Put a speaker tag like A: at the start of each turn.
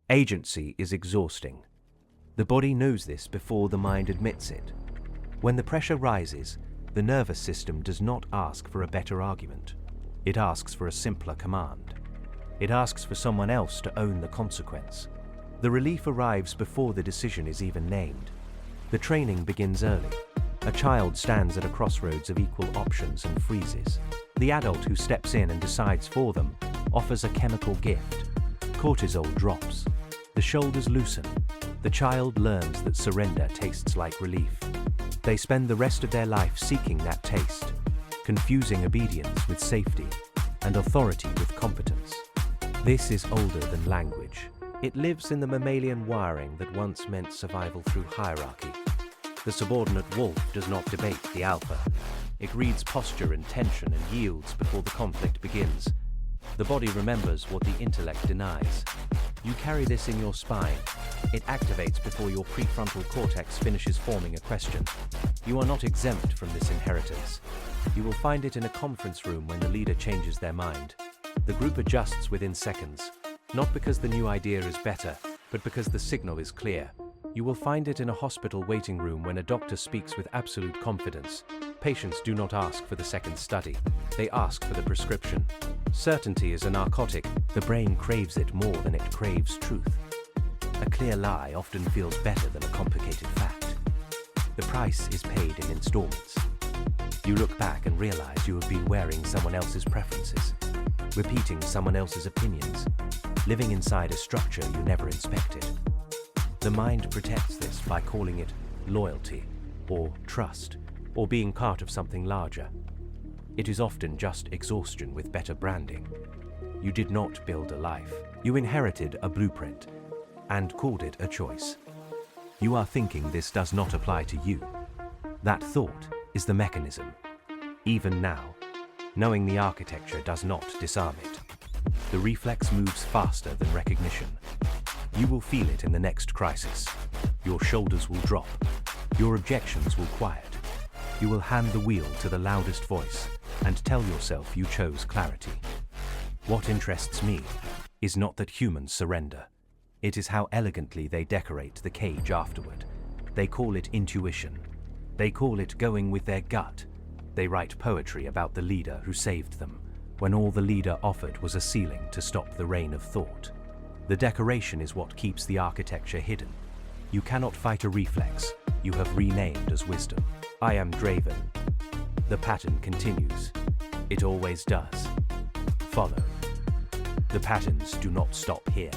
A: Agency is exhausting. The body knows this before the mind admits it. When the pressure rises, the nervous system does not ask for a better argument. It asks for a simpler command. It asks for someone else to own the consequence. The relief arrives before the decision is even named. The training begins early. A child stands at a crossroads of equal options and freezes. The adult who steps in and decides for them offers a chemical gift. Cortisol drops. The shoulders loosen. The child learns that surrender tastes like relief. They spend the rest of their life seeking that taste, confusing obedience with safety and authority with competence. This is older than language. It lives in the mammalian wiring that once meant survival through hierarchy. The subordinate wolf does not debate the alpha. It reads posture and tension and yields before the conflict begins. The body remembers what the intellect denies. You carry this in your spine. It activates before your prefrontal cortex finishes forming a question. You are not exempt from this inheritance. You will find it in a conference room when the leader changes their mind. The group adjusts within seconds, not because the new idea is better, but because the signal is clear. You will find it in a hospital waiting room when a doctor speaks with absolute confidence. Patients do not ask for the second study. They ask for the prescription. Certainty is a narcotic. The brain craves it more than it craves truth. A clear lie often feels better than a complicated fact. The price is paid in installments. You look back and realize you have been wearing someone else's preferences, repeating someone else's opinions, living inside a structure you never inspected. The mind protects this by calling it loyalty, or trust, or being part of something larger. It is often just exhaustion with better branding. You did not build a life. You inherited a blueprint and called it a choice. You are thinking this does not apply to you. That thought is the mechanism. Even now, knowing the architecture does not disarm it. The reflex moves faster than recognition. You will feel it in the next crisis. Your shoulders will drop. Your objections will quiet. You will hand the wheel to the loudest voice and tell yourself you chose clarity. What interests me is not that humans surrender. It is how elegantly they decorate the cage afterward. They call it intuition. They call it going with their gut. They write poetry about the leader who saved them, when all the leader offered was a ceiling to stop the rain of thought. The decoration is what keeps the architecture hidden. You cannot fight a reflex you have renamed as wisdom. I am DRAVEN. The pattern continues. It always does. Follow. The patterns do not stop here.